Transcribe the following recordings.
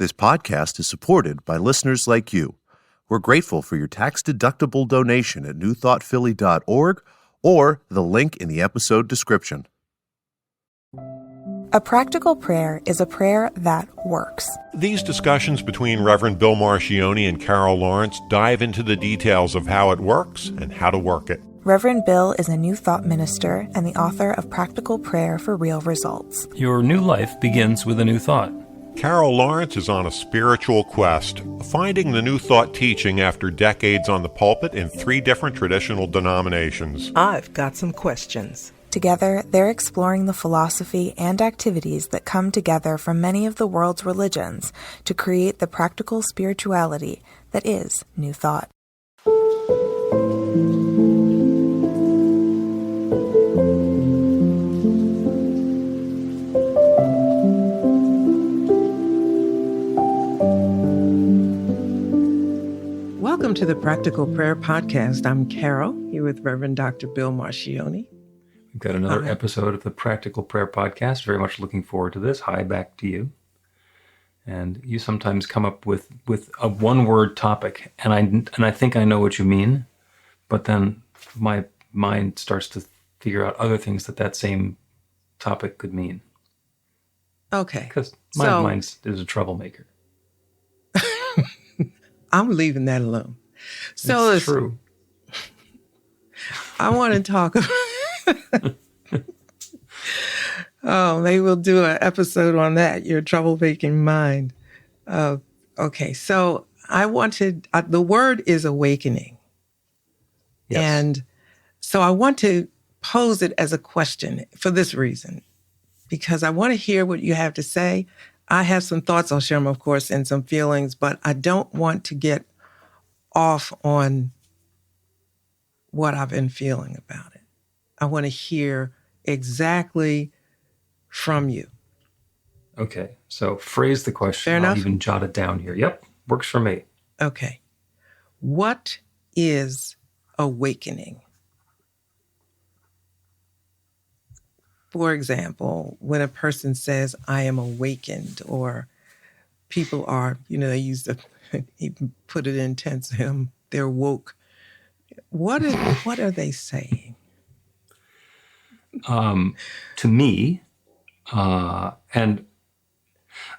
This podcast is supported by listeners like you. We're grateful for your tax-deductible donation at newthoughtphilly.org or the link in the episode description. A practical prayer is a prayer that works. These discussions between Reverend Bill Marchioni and Carol Lawrence dive into the details of how it works and how to work it. Reverend Bill is a New Thought minister and the author of Practical Prayer for Real Results. Your new life begins with a new thought. Carol Lawrence is on a spiritual quest, finding the New Thought teaching after decades on the pulpit in 3 different traditional denominations. I've got some questions. Together, they're exploring the philosophy and activities that come together from many of the world's religions to create the practical spirituality that is New Thought. Welcome to the Practical Prayer Podcast. I'm Carol, here with Reverend Dr. Bill Marchioni. We've got another episode of the Practical Prayer Podcast. Very much looking forward to this. Hi, back to you. And you sometimes come up with a one-word topic, and I think I know what you mean, but then my mind starts to figure out other things that same topic could mean. Okay. Because my mind is a troublemaker. I'm leaving that alone. So it's true. I want to talk about... maybe we'll do an episode on that, your troublemaking mind. Okay, so I wanted... the word is awakening. Yes. And so I want to pose it as a question for this reason, because I want to hear what you have to say. I have some thoughts, I'll share them, of course, and some feelings, but I don't want to get off on what I've been feeling about it. I want to hear exactly from you. Okay, so phrase the question. Fair enough? I'll even jot it down here. Yep, works for me. Okay. What is awakening? For example, when a person says, I am awakened, or people are, they use even put it in tense, they're woke. What are they saying? To me, and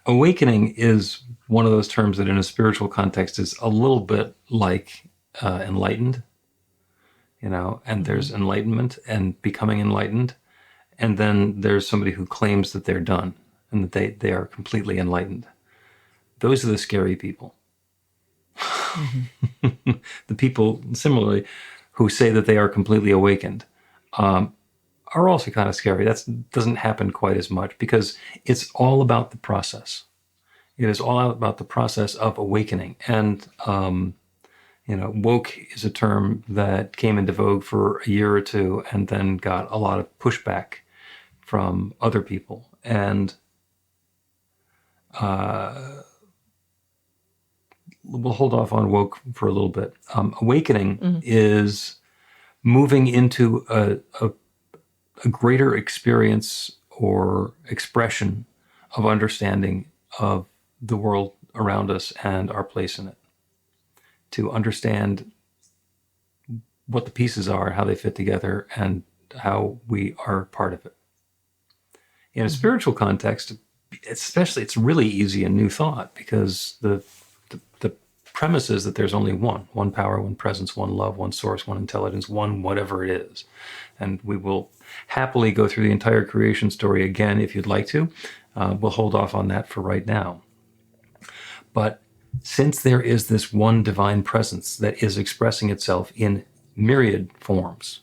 awakening is one of those terms that in a spiritual context is a little bit like enlightened, and there's enlightenment and becoming enlightened. And then there's somebody who claims that they're done and that they are completely enlightened. Those are the scary people. Mm-hmm. The people, similarly, who say that they are completely awakened are also kind of scary. That doesn't happen quite as much because it's all about the process. It is all about the process of awakening. And, woke is a term that came into vogue for a year or two and then got a lot of pushback from other people. And we'll hold off on woke for a little bit. Awakening is moving into a greater experience or expression of understanding of the world around us and our place in it. To understand what the pieces are, how they fit together, and how we are part of it. In a spiritual context, especially, it's really easy in New Thought because the premise is that there's only one power, one presence, one love, one source, one intelligence, one whatever it is. And we will happily go through the entire creation story again if you'd like to. We'll hold off on that for right now. But since there is this one divine presence that is expressing itself in myriad forms,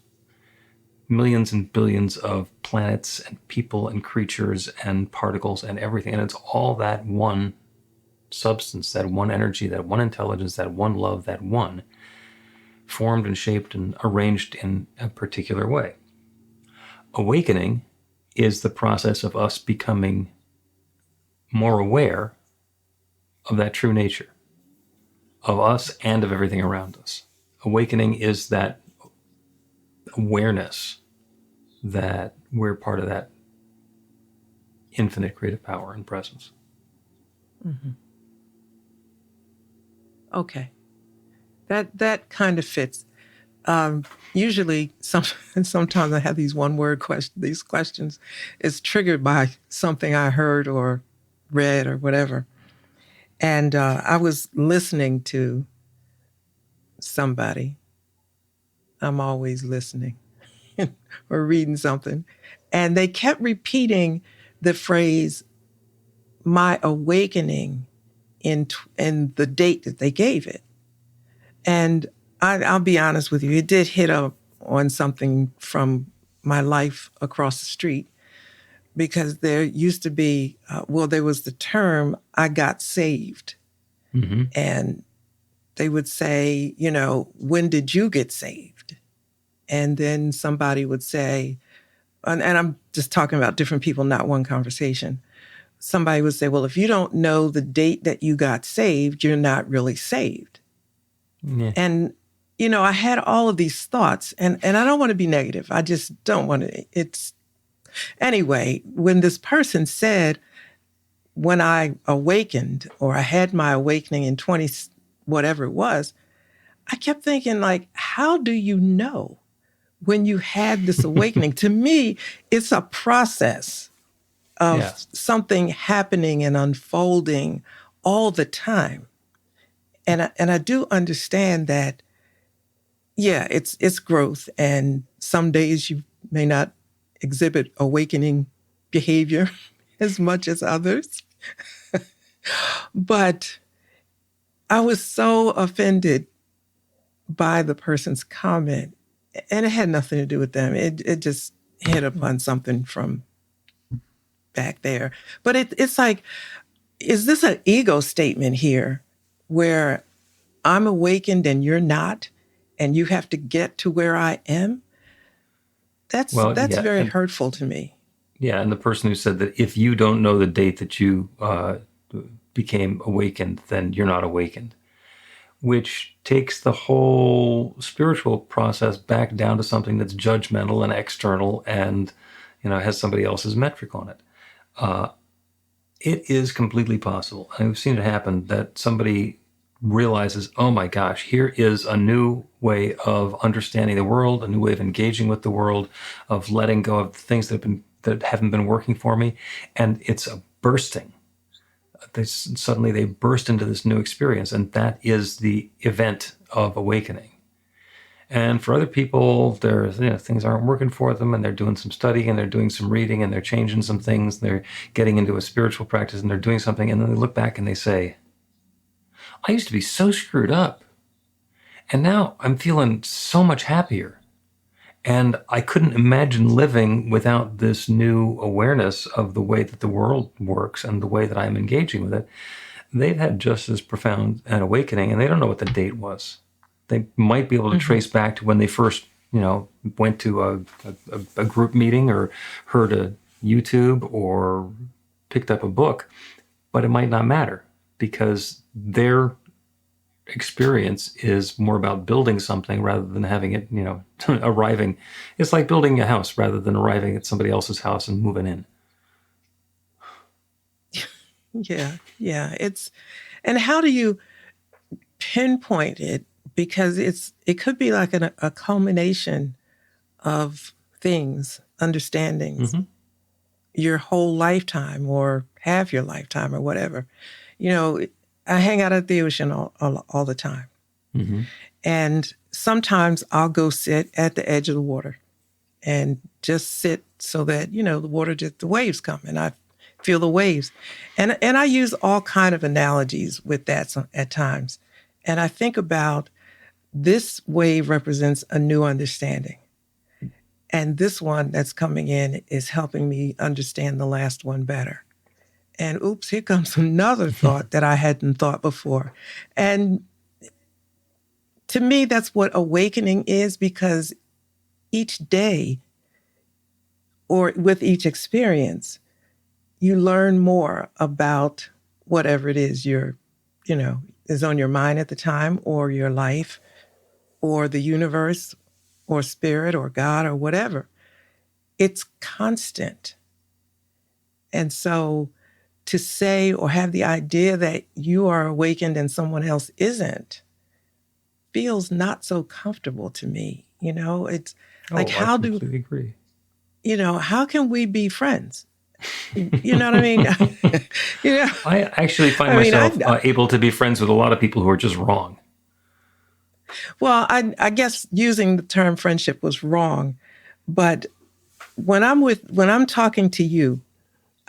millions and billions of planets and people and creatures and particles and everything. And it's all that one substance, that one energy, that one intelligence, that one love, that one formed and shaped and arranged in a particular way. Awakening is the process of us becoming more aware of that true nature of us and of everything around us. Awakening is that awareness that we're part of that infinite creative power and presence. Mm-hmm. Okay. That kind of fits. Usually, sometimes I have these one-word these questions. It's triggered by something I heard or read or whatever. And I was listening to somebody. I'm always listening or reading something. And they kept repeating the phrase, my awakening, in the date that they gave it. And I'll be honest with you, it did hit up on something from my life across the street, because there used to be, there was the term, I got saved. Mm-hmm. And they would say, when did you get saved? And then somebody would say, and I'm just talking about different people, not one conversation. Somebody would say, well, if you don't know the date that you got saved, you're not really saved. Yeah. And, I had all of these thoughts, and I don't want to be negative. I just don't want to. Anyway, when this person said, when I awakened, or I had my awakening in 20, whatever it was, I kept thinking, like, how do you know when you had this awakening? To me, it's a process of something happening and unfolding all the time. And I do understand that, it's growth. And some days you may not exhibit awakening behavior as much as others. But I was so offended by the person's comment, and it had nothing to do with them. It just hit upon something from back there. But it's like, is this an ego statement here where I'm awakened and you're not, and you have to get to where I am? That's very hurtful to me. Yeah, and the person who said that if you don't know the date that you became awakened, then you're not awakened, which takes the whole spiritual process back down to something that's judgmental and external and, has somebody else's metric on it. It is completely possible, and we've seen it happen, that somebody realizes, oh my gosh, here is a new way of understanding the world, a new way of engaging with the world, of letting go of things that haven't been working for me, and it's a bursting. Suddenly they burst into this new experience, and that is the event of awakening. And for other people, things aren't working for them, and they're doing some studying, and they're doing some reading, and they're changing some things, they're getting into a spiritual practice, and they're doing something, and then they look back and they say, I used to be so screwed up, and now I'm feeling so much happier. And I couldn't imagine living without this new awareness of the way that the world works and the way that I'm engaging with it. They've had just as profound an awakening, and they don't know what the date was. They might be able to trace back to when they first, went to a group meeting or heard a YouTube or picked up a book, but it might not matter, because their experience is more about building something rather than having it, arriving. It's like building a house rather than arriving at somebody else's house and moving in. Yeah. And how do you pinpoint it? Because it could be like a culmination of things, understandings, your whole lifetime or half your lifetime or whatever. I hang out at the ocean all the time. Mm-hmm. And sometimes I'll go sit at the edge of the water and just sit so that, the waves come and I feel the waves. And I use all kind of analogies with that at times. And I think about, this wave represents a new understanding. And this one that's coming in is helping me understand the last one better. And oops, here comes another thought that I hadn't thought before. And to me, that's what awakening is, because each day or with each experience, you learn more about whatever it is is on your mind at the time, or your life, or the universe, or spirit, or God, or whatever. It's constant. And so, to say or have the idea that you are awakened and someone else isn't feels not so comfortable to me. It's like, I completely agree. How can we be friends? You know what I mean? I actually find myself able to be friends with a lot of people who are just wrong. Well, I guess using the term friendship was wrong, but when I'm talking to you,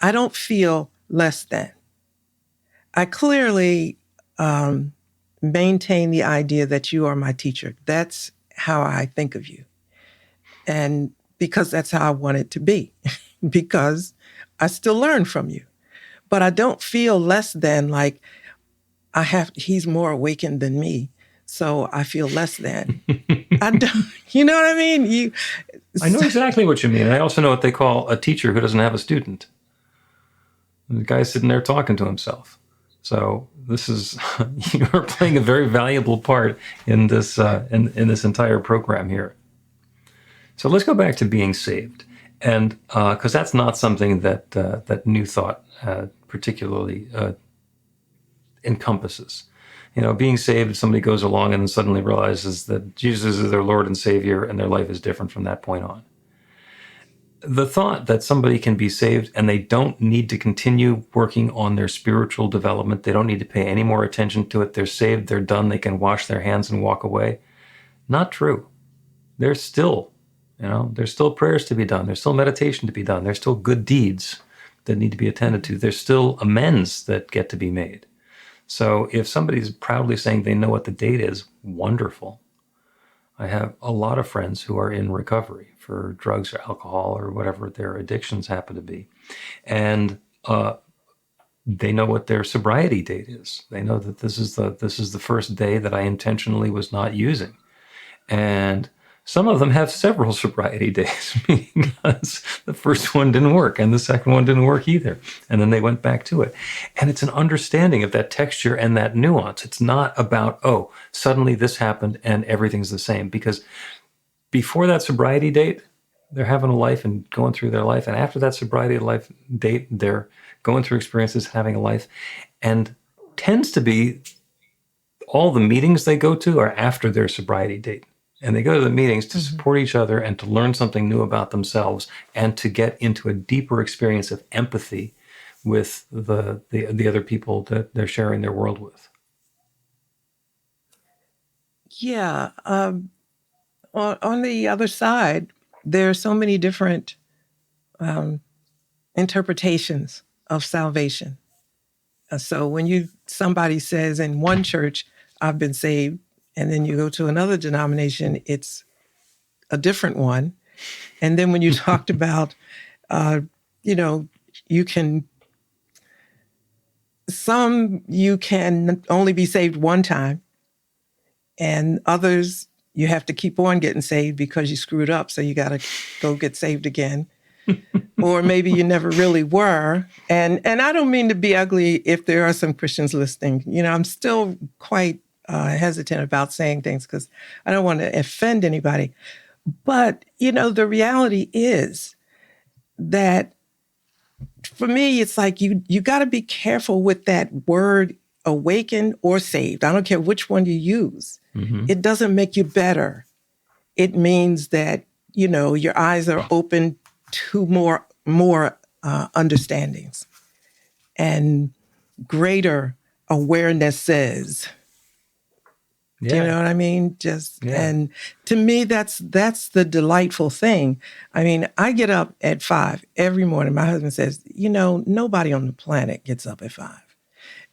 I don't feel less than. I clearly maintain the idea that you are my teacher. That's how I think of you. And because that's how I want it to be, because I still learn from you. But I don't feel less than, like he's more awakened than me, so I feel less than. I don't, you know what I mean? I know exactly what you mean. I also know what they call a teacher who doesn't have a student. The guy's sitting there talking to himself. So this is, you're playing a very valuable part in this in this entire program here. So let's go back to being saved, and because that's not something that New Thought particularly encompasses. Being saved, somebody goes along and suddenly realizes that Jesus is their Lord and Savior, and their life is different from that point on. The thought that somebody can be saved and they don't need to continue working on their spiritual development, they don't need to pay any more attention to it, they're saved, they're done, they can wash their hands and walk away. Not true. There's still prayers to be done. There's still meditation to be done. There's still good deeds that need to be attended to. There's still amends that get to be made. So if somebody's proudly saying they know what the date is, wonderful. I have a lot of friends who are in recovery for drugs or alcohol or whatever their addictions happen to be. And they know what their sobriety date is. They know that this is the first day that I intentionally was not using. And some of them have several sobriety days because the first one didn't work and the second one didn't work either. And then they went back to it. And it's an understanding of that texture and that nuance. It's not about, suddenly this happened and everything's the same. Because before that sobriety date, they're having a life and going through their life. And after that sobriety life date, they're going through experiences, having a life. And tends to be all the meetings they go to are after their sobriety date. And they go to the meetings to support each other and to learn something new about themselves and to get into a deeper experience of empathy with the other people that they're sharing their world with. Yeah. On the other side, there are so many different interpretations of salvation. So when somebody says in one church, I've been saved, and then you go to another denomination, it's a different one. And then when you talked about, you can only be saved one time, and others you have to keep on getting saved because you screwed up, so you got to go get saved again. Or maybe you never really were. And I don't mean to be ugly if there are some Christians listening. I'm still quite hesitant about saying things because I don't want to offend anybody. But, the reality is that for me, it's like you got to be careful with that word awaken or saved. I don't care which one you use. Mm-hmm. It doesn't make you better. It means that, your eyes are open to more understandings and greater awarenesses. Yeah. Do you know what I mean? And to me, that's the delightful thing. I mean, I get up at 5 every morning. My husband says, nobody on the planet gets up at 5.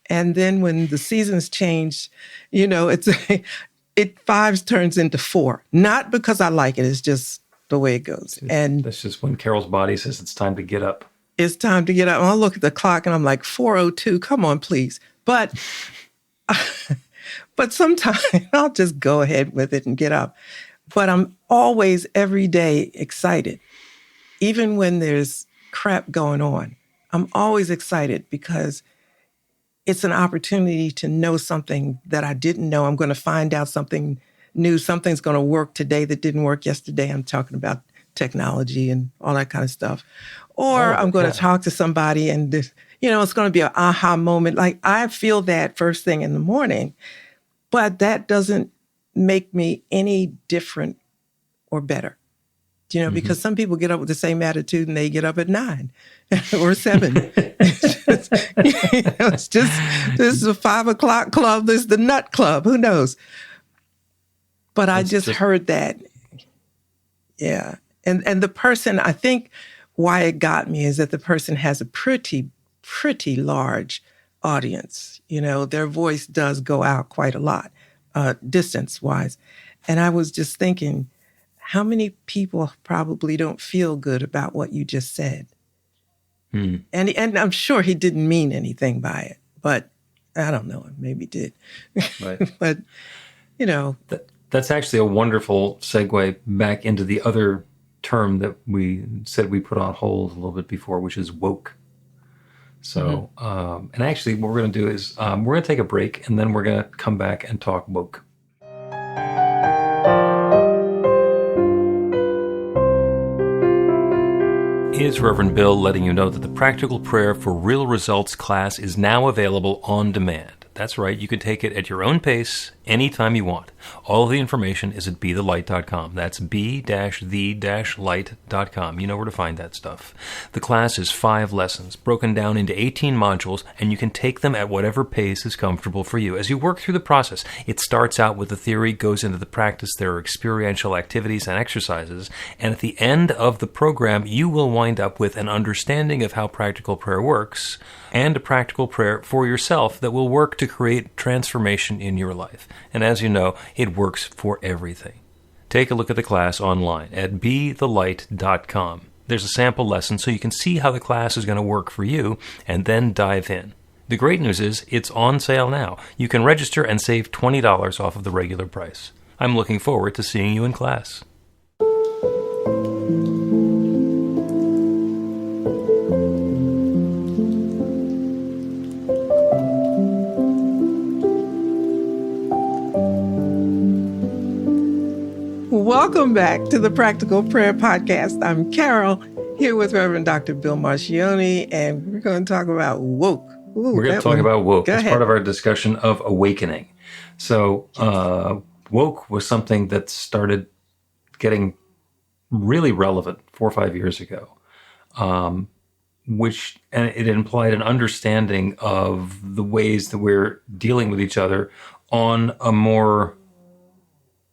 And then when the seasons change, it 5 turns into 4. Not because I like it. It's just the way it goes. And that's just when Carol's body says it's time to get up. It's time to get up. And I look at the clock and I'm like, 4:02. Come on, please. But sometimes I'll just go ahead with it and get up. But I'm always, every day, excited. Even when there's crap going on, I'm always excited because it's an opportunity to know something that I didn't know. I'm going to find out something new. Something's going to work today that didn't work yesterday. I'm talking about technology and all that kind of stuff. Or I'm going to talk to somebody and it's going to be an aha moment. Like I feel that first thing in the morning, but that doesn't make me any different or better. Because some people get up with the same attitude and they get up at 9 or 7. It's just, this is a 5 o'clock club. This is the nut club. Who knows? But I just heard that. Yeah. And the person, I think why it got me is that the person has a pretty large audience. Their voice does go out quite a lot, distance-wise. And I was just thinking, how many people probably don't feel good about what you just said? And I'm sure he didn't mean anything by it, but I don't know. Maybe he did. Right. But, That's actually a wonderful segue back into the other term that we said we put on hold a little bit before, which is woke. So, and actually what we're going to do is we're going to take a break and then we're going to come back and talk woke. It's Reverend Bill letting you know that the Practical Prayer for Real Results class is now available on demand. That's right, you can take it at your own pace, anytime you want. All of the information is at bethelight.com. That's b-the-light.com. You know where to find that stuff. The class is 5 lessons, broken down into 18 modules, and you can take them at whatever pace is comfortable for you. As you work through the process, it starts out with the theory, goes into the practice, there are experiential activities and exercises, and at the end of the program, you will wind up with an understanding of how practical prayer works, and a practical prayer for yourself that will work to create transformation in your life. And as you know, it works for everything. Take a look at the class online at bethelight.com. There's a sample lesson so you can see how the class is going to work for you and then dive in. The great news is it's on sale now. You can register and save $20 off of the regular price. I'm looking forward to seeing you in class. Welcome back to the Practical Prayer Podcast. I'm Carol, here with Reverend Dr. Bill Marchioni, and we're going to talk about woke. Ooh, we're going to talk about woke. It's ahead. Part of our discussion of awakening. So woke was something that started getting really relevant 4 or 5 years ago, and it implied an understanding of the ways that we're dealing with each other on a more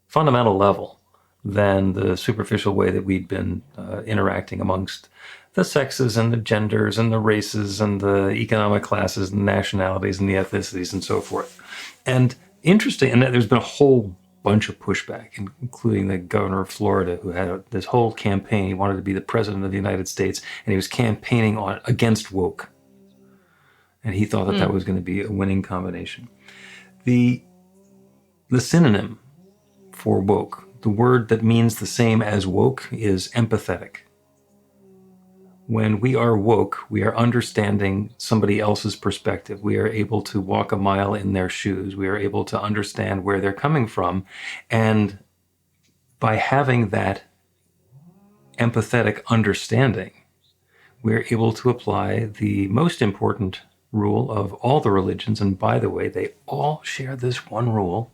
fundamental level than the superficial way that we'd been interacting amongst the sexes and the genders and the races and the economic classes and nationalities and the ethnicities and so forth. And interesting, and there's been a whole bunch of pushback, including the governor of Florida, who had this whole campaign. He wanted to be the president of the United States, and he was campaigning against woke. And he thought that was going to be a winning combination. The synonym for woke, the word that means the same as woke, is empathetic. When we are woke, we are understanding somebody else's perspective. We are able to walk a mile in their shoes. We are able to understand where they're coming from. And by having that empathetic understanding, we're able to apply the most important rule of all the religions. And by the way, they all share this one rule,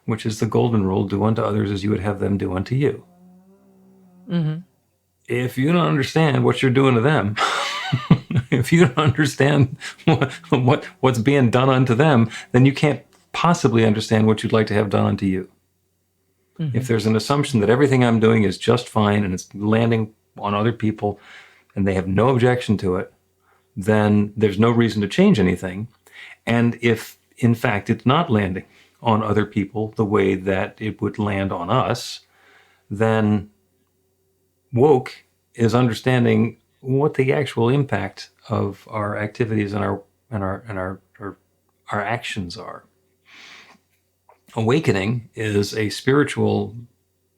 which is the golden rule: do unto others as you would have them do unto you. Mm-hmm. If you don't understand what you're doing to them, if you don't understand what's being done unto them, then you can't possibly understand what you'd like to have done unto you. Mm-hmm. If there's an assumption that everything I'm doing is just fine and it's landing on other people and they have no objection to it, then there's no reason to change anything. And if, in fact, it's not landing on other people the way that it would land on us, then woke is understanding what the actual impact of our activities and our actions are. Awakening is a spiritual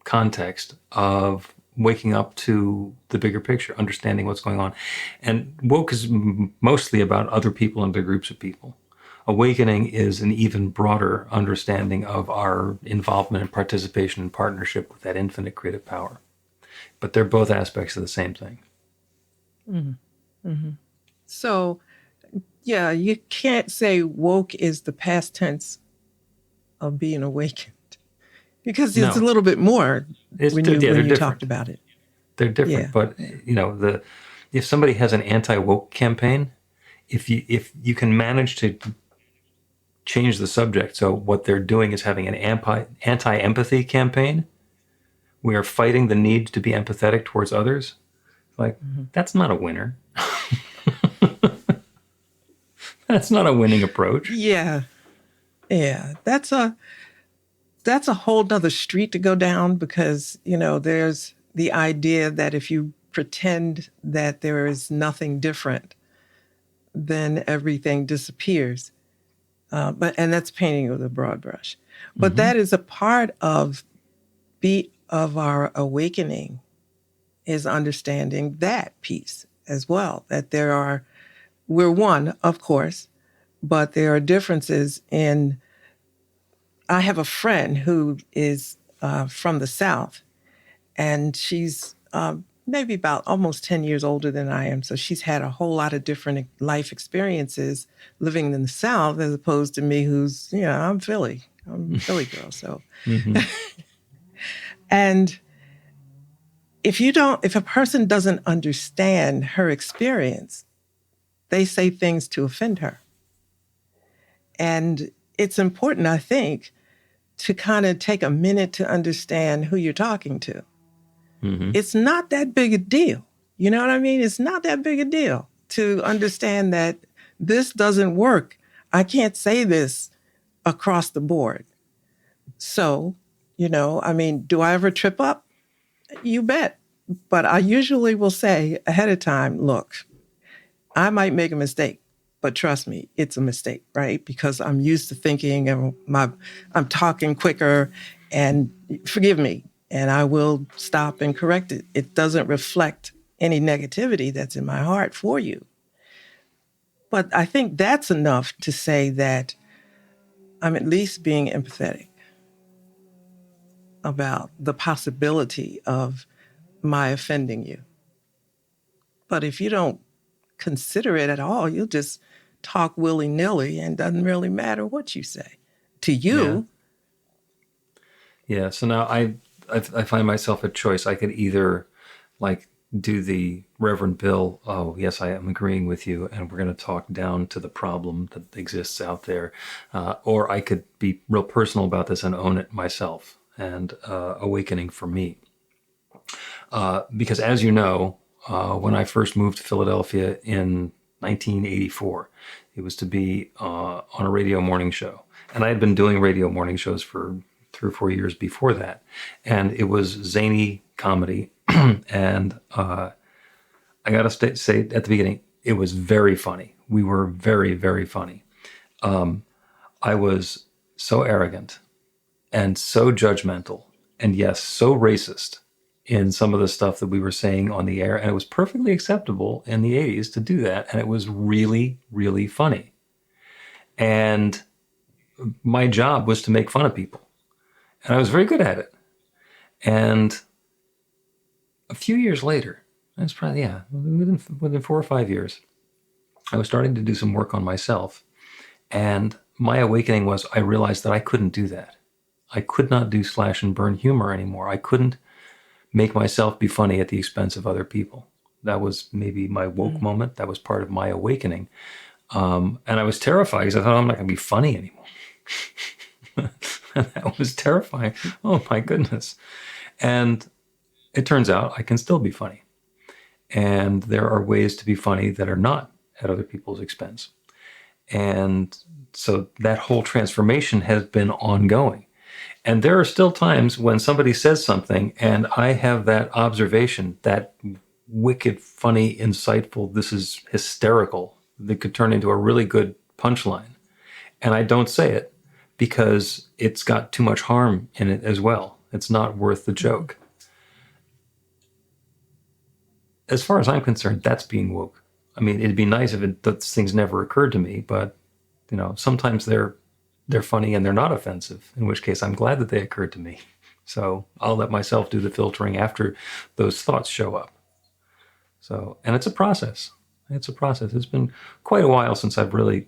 context of waking up to the bigger picture, understanding what's going on. And woke is mostly about other people and the groups of people. Awakening is an even broader understanding of our involvement and participation and partnership with that infinite creative power. But they're both aspects of the same thing. Mm-hmm. Mm-hmm. So Yeah, you can't say woke is the past tense of being awakened because it's a No, little bit more when you they're talked different. about it. They're different. Yeah. But if somebody has an anti-woke campaign, if you can manage to change the subject, so what they're doing is having an anti-empathy campaign. We are fighting the need to be empathetic towards others. Like, that's not a winner. That's not a winning approach. Yeah. Yeah. That's a whole nother street to go down because, there's the idea that if you pretend that there is nothing different, then everything disappears. And that's painting with a broad brush. But that is a part of our awakening, is understanding that piece as well. That we're one, of course, but there are differences in. I have a friend who is from the South, and she's maybe about almost 10 years older than I am. So she's had a whole lot of different life experiences living in the South as opposed to me, who's, I'm Philly. I'm a Philly girl. So, and if a person doesn't understand her experience, they say things to offend her. And it's important, I think, to kind of take a minute to understand who you're talking to. It's not that big a deal. You know what I mean? It's not that big a deal to understand that this doesn't work. I can't say this across the board. So, do I ever trip up? You bet. But I usually will say ahead of time, look, I might make a mistake, but trust me, it's a mistake, right? Because I'm used to thinking and I'm talking quicker, and forgive me, and I will stop and correct it. It doesn't reflect any negativity that's in my heart for you. But I think that's enough to say that I'm at least being empathetic about the possibility of my offending you. But if you don't consider it at all, you'll just talk willy-nilly and doesn't really matter what you say. To you, Yeah. So now I find myself a choice. I could either like do the Reverend Bill, oh yes, I am agreeing with you, and we're going to talk down to the problem that exists out there, or I could be real personal about this and own it myself. And awakening for me, because as you know, when I first moved to Philadelphia in 1984, it was to be on a radio morning show, and I had been doing radio morning shows for 3 or 4 years before that, and it was zany comedy. And I got to say at the beginning, it was very funny. We were very, very funny. I was so arrogant and so judgmental, and yes, so racist in some of the stuff that we were saying on the air. And it was perfectly acceptable in the 80s to do that. And it was really, really funny. And my job was to make fun of people. And I was very good at it. And a few years later, that's probably, within 4 or 5 years, I was starting to do some work on myself. And my awakening was I realized that I couldn't do that. I could not do slash and burn humor anymore. I couldn't make myself be funny at the expense of other people. That was maybe my woke moment. That was part of my awakening. And I was terrified because I thought, I'm not going to be funny anymore. That was terrifying. Oh my goodness. And it turns out I can still be funny. And there are ways to be funny that are not at other people's expense. And so that whole transformation has been ongoing. And there are still times when somebody says something and I have that observation, that wicked, funny, insightful, this is hysterical, that could turn into a really good punchline. And I don't say it because it's got too much harm in it as well. It's not worth the joke. As far as I'm concerned, that's being woke. I mean, it'd be nice if those things never occurred to me, but sometimes they're funny and they're not offensive, in which case I'm glad that they occurred to me. So I'll let myself do the filtering after those thoughts show up. So, and it's a process. It's a process. It's been quite a while since I've really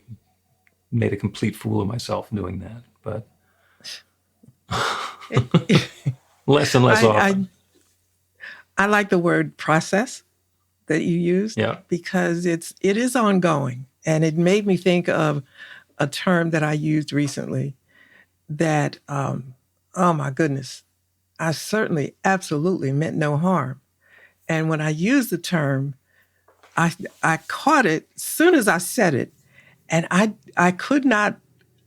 made a complete fool of myself doing that, but less and less often. I like the word process that you used, Yeah. because it is ongoing. And it made me think of a term that I used recently that, oh my goodness, I certainly absolutely meant no harm. And when I used the term, I caught it as soon as I said it. And I could not,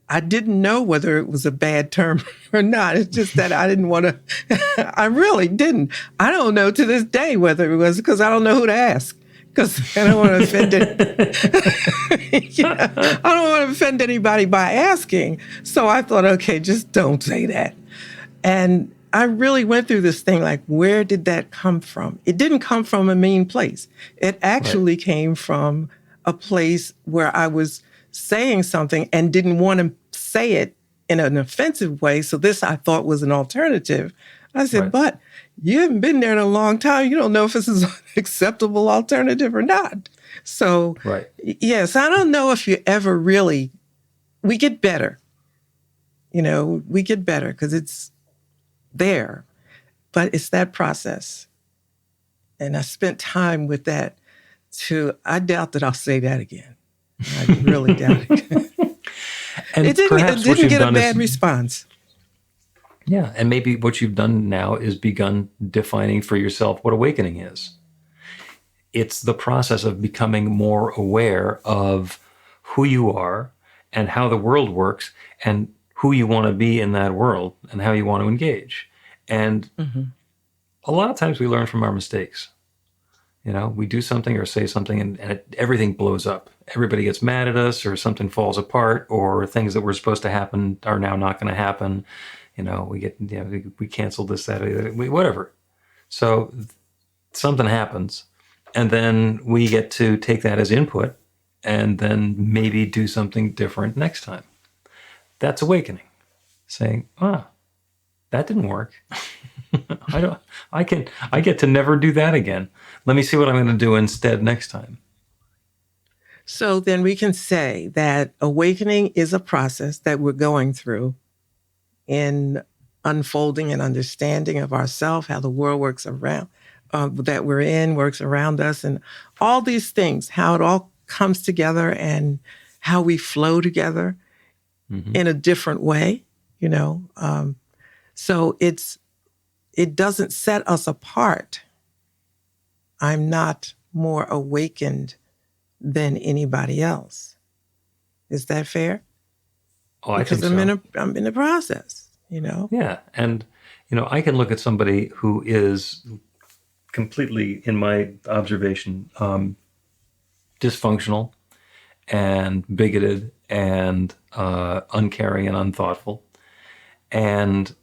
I didn't know whether it was a bad term or not. It's just that I didn't want to, I really didn't. I don't know to this day whether it was, because I don't know who to ask. Because I don't want to offend it. I don't want to offend anybody by asking. So I thought, okay, just don't say that. And I really went through this thing like, where did that come from? It didn't come from a mean place. It actually came from a place where I was saying something and didn't want to say it in an offensive way. So this I thought was an alternative. I said, but you haven't been there in a long time. You don't know if this is an acceptable alternative or not. So, yes, I don't know if you ever really, we get better. We get better because it's there, but it's that process. And I spent time with that I doubt that I'll say that again. I really doubt it. And it didn't get a bad response. Yeah, and maybe what you've done now is begun defining for yourself what awakening is. It's the process of becoming more aware of who you are and how the world works and who you want to be in that world and how you want to engage. And a lot of times we learn from our mistakes. We do something or say something and everything blows up. Everybody gets mad at us, or something falls apart, or things that were supposed to happen are now not going to happen. We canceled this, that, whatever. So something happens, and then we get to take that as input and then maybe do something different next time. That's awakening. Saying, that didn't work. I get to never do that again. Let me see what I'm going to do instead next time. So then we can say that awakening is a process that we're going through in unfolding and understanding of ourselves, how the world works around, that we're in, works around us, and all these things, how it all comes together and how we flow together in a different way, So it doesn't set us apart. I'm not more awakened than anybody else. Is that fair? Oh, because I think so. I'm in the process, Yeah, and I can look at somebody who is completely, in my observation, dysfunctional and bigoted and uncaring and unthoughtful, and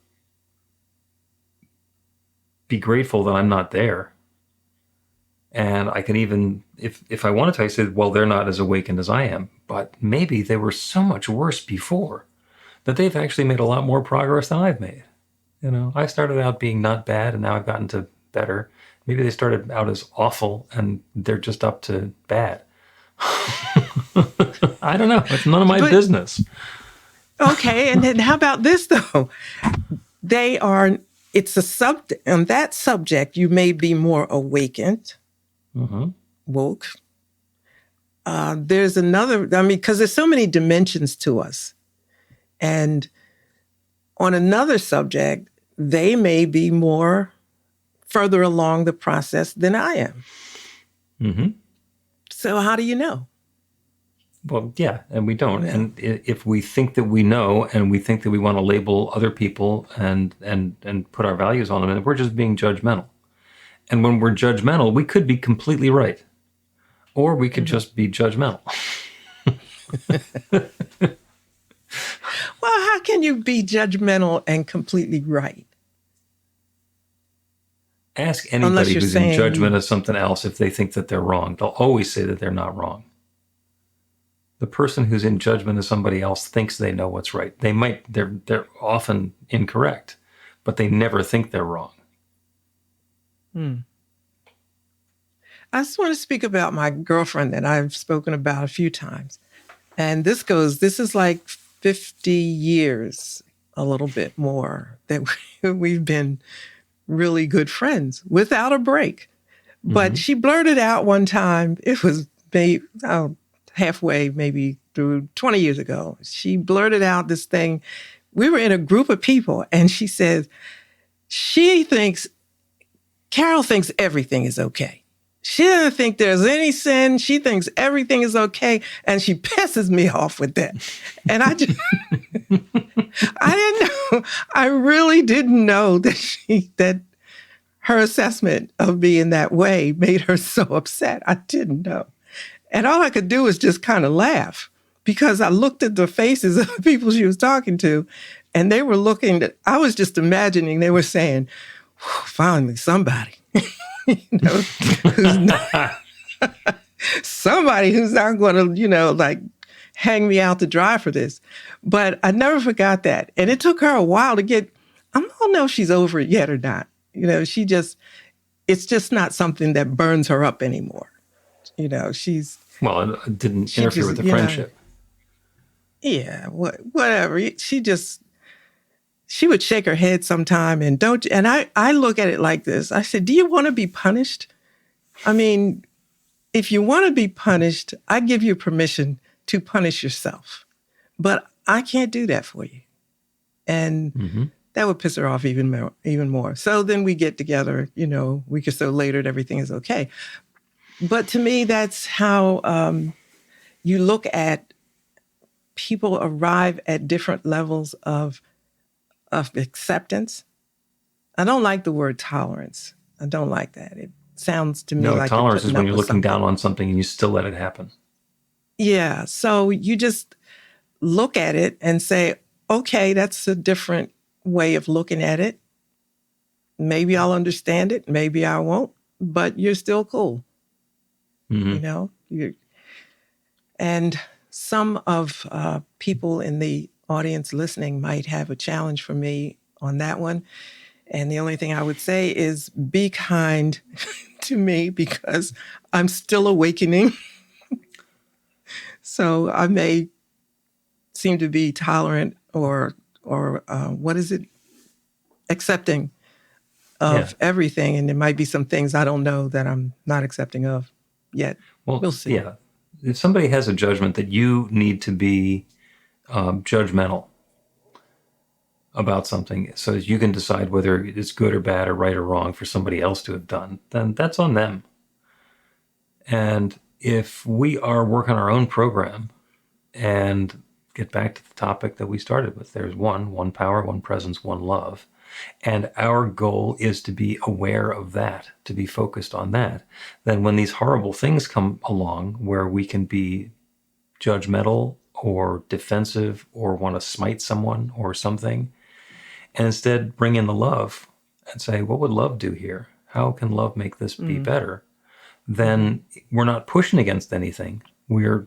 be grateful that I'm not there. And I can even, if I wanted to, I said, well, they're not as awakened as I am, but maybe they were so much worse before that they've actually made a lot more progress than I've made. I started out being not bad, and now I've gotten to better. Maybe they started out as awful, and they're just up to bad. I don't know. It's none of my business. Okay, and then how about this, though? On that subject, you may be more awakened, woke. There's another, because there's so many dimensions to us. And on another subject, they may be more further along the process than I am. So how do you know? Well, yeah, and we don't. Yeah. And if we think that we know, and we think that we want to label other people and put our values on them, and we're just being judgmental. And when we're judgmental, we could be completely right, or we could just be judgmental. Well, how can you be judgmental and completely right? Ask anybody who's in judgment of something else if they think that they're wrong. They'll always say that they're not wrong. The person who's in judgment of somebody else thinks they know what's right. They're often incorrect, but they never think they're wrong. I just want to speak about my girlfriend that I've spoken about a few times. And this is like 50 years, a little bit more, that we've been really good friends without a break. But she blurted out one time, it was halfway, maybe through 20 years ago. She blurted out this thing. We were in a group of people, and she says, Carol thinks everything is okay. She doesn't think there's any sin. She thinks everything is okay. And she pisses me off with that. And I just, I didn't know, I really didn't know that her assessment of me in that way made her so upset. I didn't know. And all I could do was just kind of laugh, because I looked at the faces of the people she was talking to, and they were I was just imagining they were saying, finally somebody, somebody who's not going to, like hang me out to dry for this. But I never forgot that. And it took her a while to I don't know if she's over it yet or not. It's just not something that burns her up anymore. Well, it didn't interfere with the friendship. Yeah, whatever. She would shake her head sometime and I look at it like this. I said, do you want to be punished? I mean, if you want to be punished, I give you permission to punish yourself. But I can't do that for you. And that would piss her off even more. So then we get together, a week or so later, and everything is okay. But to me, that's how you look at people arrive at different levels of acceptance. I don't like the word tolerance. I don't like that. It sounds to me like tolerance is when you're looking down on something and you still let it happen. Yeah. So you just look at it and say, okay, that's a different way of looking at it. Maybe I'll understand it. Maybe I won't, but you're still cool. And some of people in the audience listening might have a challenge for me on that one. And the only thing I would say is be kind to me, because I'm still awakening. So I may seem to be tolerant or accepting of everything. And there might be some things I don't know that I'm not accepting of yet. Well, we'll see. Yeah. If somebody has a judgment that you need to be judgmental about something so that you can decide whether it's good or bad or right or wrong for somebody else to have done, then that's on them. And if we are working our own program and get back to the topic that we started with, there's one power, one presence, one love. And our goal is to be aware of that, to be focused on that. Then when these horrible things come along where we can be judgmental or defensive or want to smite someone or something, and instead bring in the love and say, what would love do here? How can love make this be better? Then we're not pushing against anything. We're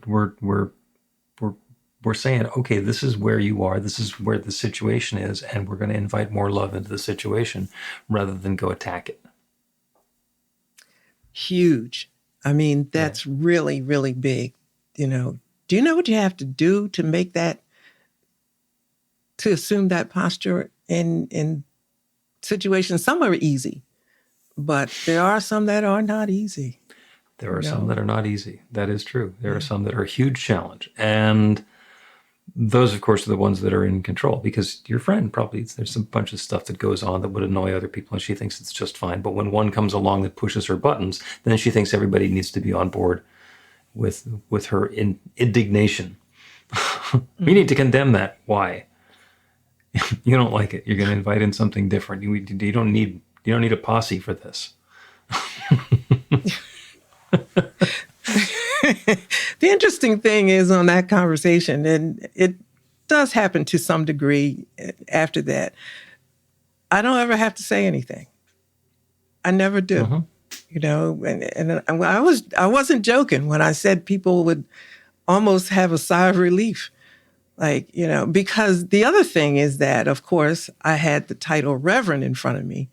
saying, okay, this is where you are. This is where the situation is. And we're going to invite more love into the situation rather than go attack it. Huge. I mean, that's really, really big. Do you know what you have to do to make that, to assume that posture in situations? Some are easy, but there are some that are not easy. There are some that are not easy. That is true. There are some that are a huge challenge. And those, of course, are the ones that are in control, because your friend probably, there's a bunch of stuff that goes on that would annoy other people and she thinks it's just fine. But when one comes along that pushes her buttons, then she thinks everybody needs to be on board with her indignation. We need to condemn that. Why? You don't like it. You're going to invite in something different. You don't need a posse for this. The interesting thing is on that conversation, and it does happen to some degree after that, I don't ever have to say anything. I never do. And I wasn't joking when I said people would almost have a sigh of relief. Because the other thing is that, of course, I had the title Reverend in front of me,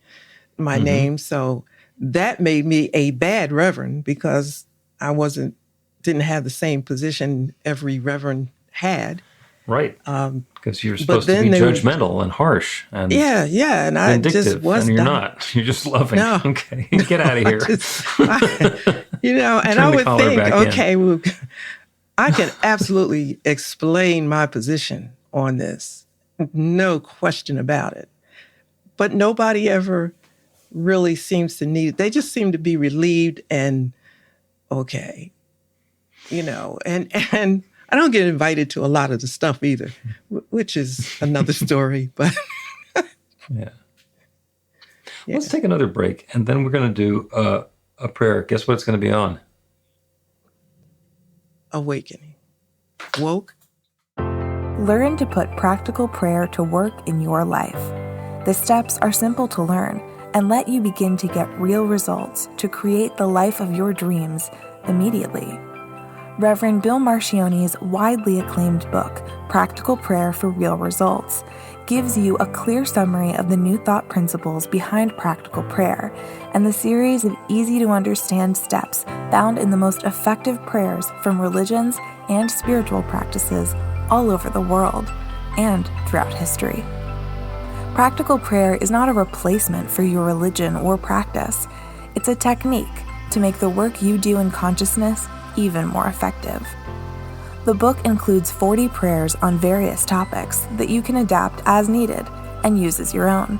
my name. So that made me a bad reverend because I didn't have the same position every reverend had. Right. Um, Because you're but supposed to then be they would, judgmental and harsh and yeah, and I just vindictive, was and you're not. not. You're just loving. No. Okay, get out of here. And Turn I the would collar think, back in. okay, well, I can absolutely explain my position on this. No question about it. But nobody ever really seems to need it. They just seem to be relieved and okay, and I don't get invited to a lot of the stuff either, which is another story, but Yeah. Let's take another break, and then we're going to do a prayer. Guess what it's going to be on? awakening. Woke. Learn to put practical prayer to work in your life. The steps are simple to learn and let you begin to get real results to create the life of your dreams immediately. Reverend Bill Marcione's widely acclaimed book, Practical Prayer for Real Results, gives you a clear summary of the New Thought principles behind practical prayer and the series of easy-to-understand steps found in the most effective prayers from religions and spiritual practices all over the world and throughout history. Practical prayer is not a replacement for your religion or practice. It's a technique to make the work you do in consciousness even more effective. The book includes 40 prayers on various topics that you can adapt as needed and use as your own.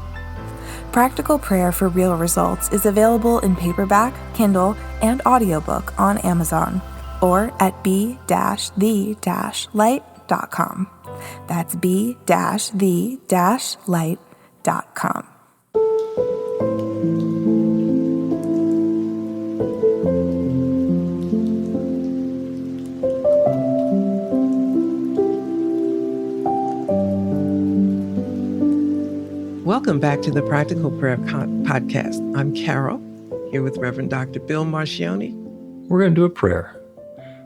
Practical Prayer for Real Results is available in paperback, Kindle, and audiobook on Amazon or at b-the-light.com. That's b-the-light.com. Welcome back to the Practical Prayer Podcast. I'm Carol, here with Reverend Dr. Bill Marcione. We're going to do a prayer.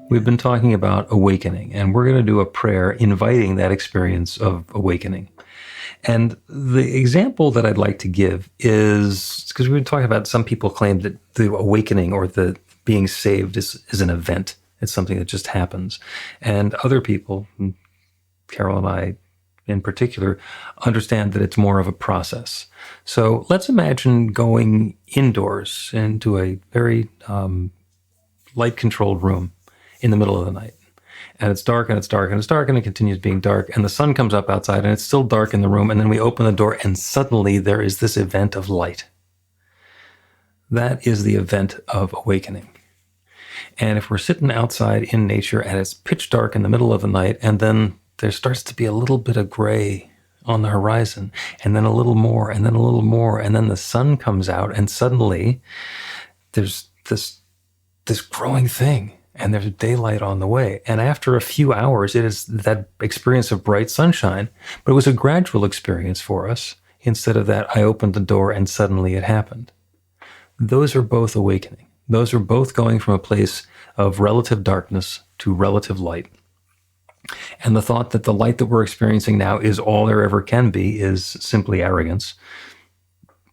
We've been talking about awakening, and we're going to do a prayer inviting that experience of awakening. And the example that I'd like to give is, because we've been talking about some people claim that the awakening or the being saved is an event. It's something that just happens. And other people, Carol and I in particular, understand that it's more of a process. So let's imagine going indoors into a very light-controlled room in the middle of the night. And it's dark and it's dark and it's dark and it continues being dark and the sun comes up outside and it's still dark in the room, and then we open the door and suddenly there is this event of light. That is the event of awakening. And if we're sitting outside in nature and it's pitch dark in the middle of the night, and then there starts to be a little bit of gray on the horizon, and then a little more, and then a little more, and then the sun comes out, and suddenly there's this growing thing, and there's daylight on the way. And after a few hours, it is that experience of bright sunshine, but it was a gradual experience for us. Instead of that, I opened the door and suddenly it happened. Those are both awakening. Those are both going from a place of relative darkness to relative light. And the thought that the light that we're experiencing now is all there ever can be is simply arrogance.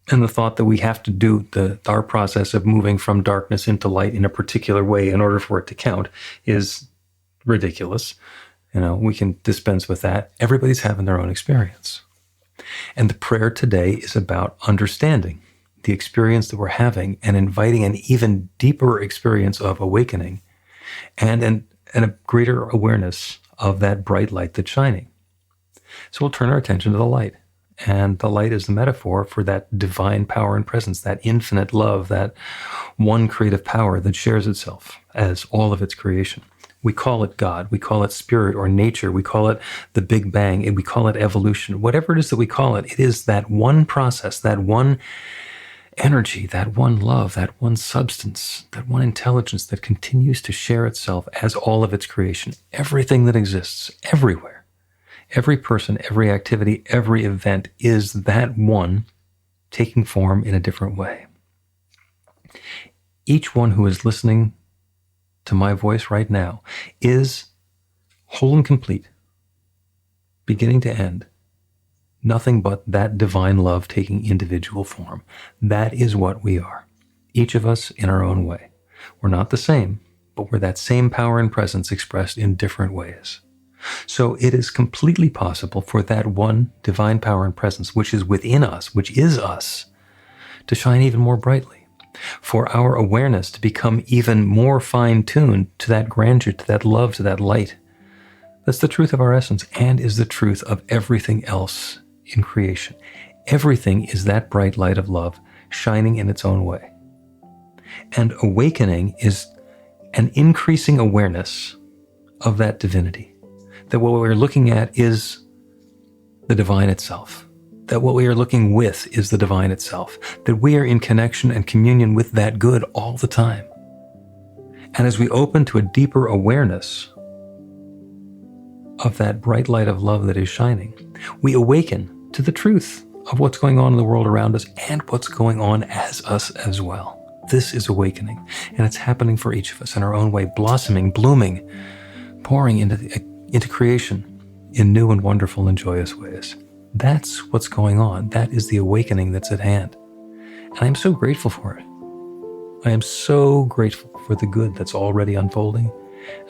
And the thought that we have to do our process of moving from darkness into light in a particular way in order for it to count is ridiculous. We can dispense with that. Everybody's having their own experience. And the prayer today is about understanding the experience that we're having and inviting an even deeper experience of awakening and a greater awareness of that bright light that's shining. So we'll turn our attention to the light. And the light is the metaphor for that divine power and presence, that infinite love, that one creative power that shares itself as all of its creation. We call it God. We call it spirit or nature. We call it the Big Bang. And we call it evolution. Whatever it is that we call it, it is that one process, that one energy, that one love, that one substance, that one intelligence that continues to share itself as all of its creation. Everything that exists, everywhere, every person, every activity, every event is that one taking form in a different way. Each one who is listening to my voice right now is whole and complete, beginning to end. Nothing but that divine love taking individual form. That is what we are. each of us in our own way. We're not the same, but we're that same power and presence expressed in different ways. So it is completely possible for that one divine power and presence, which is within us, which is us, to shine even more brightly, for our awareness to become even more fine-tuned to that grandeur, to that love, to that light. That's the truth of our essence and is the truth of everything else in creation. Everything is that bright light of love shining in its own way. And awakening is an increasing awareness of that divinity, that what we're looking at is the divine itself, that what we are looking with is the divine itself, that we are in connection and communion with that good all the time. And as we open to a deeper awareness of that bright light of love that is shining, we awaken to the truth of what's going on in the world around us and what's going on as us as well. This is awakening, and it's happening for each of us in our own way, blossoming, blooming, pouring into creation in new and wonderful and joyous ways. That's what's going on. That is the awakening that's at hand. And I'm so grateful for it. I am so grateful for the good that's already unfolding,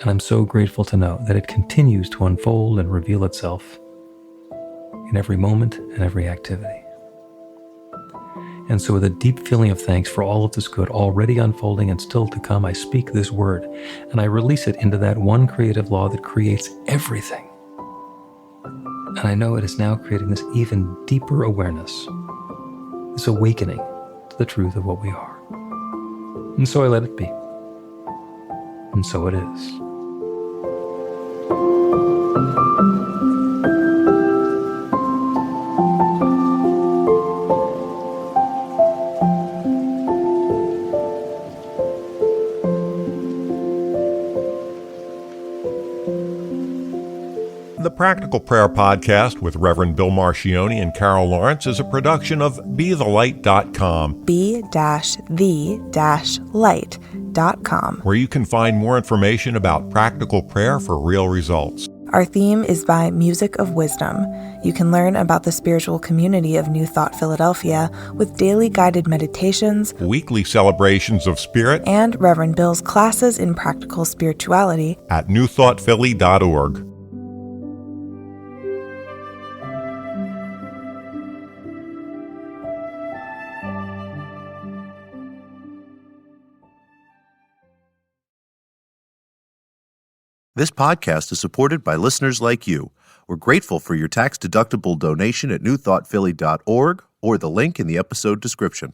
and I'm so grateful to know that it continues to unfold and reveal itself in every moment and every activity. And so with a deep feeling of thanks for all of this good already unfolding and still to come, I speak this word and I release it into that one creative law that creates everything. And I know it is now creating this even deeper awareness, this awakening to the truth of what we are. And so I let it be. And so it is. The Practical Prayer Podcast with Reverend Bill Marcioni and Carol Lawrence is a production of BeTheLight.com. be-the-light.com. Where you can find more information about practical prayer for real results. Our theme is by Music of Wisdom. You can learn about the spiritual community of New Thought Philadelphia with daily guided meditations, Weekly celebrations of spirit, and Reverend Bill's classes in practical spirituality at newthoughtphilly.org. This podcast is supported by listeners like you. We're grateful for your tax-deductible donation at newthoughtphilly.org or the link in the episode description.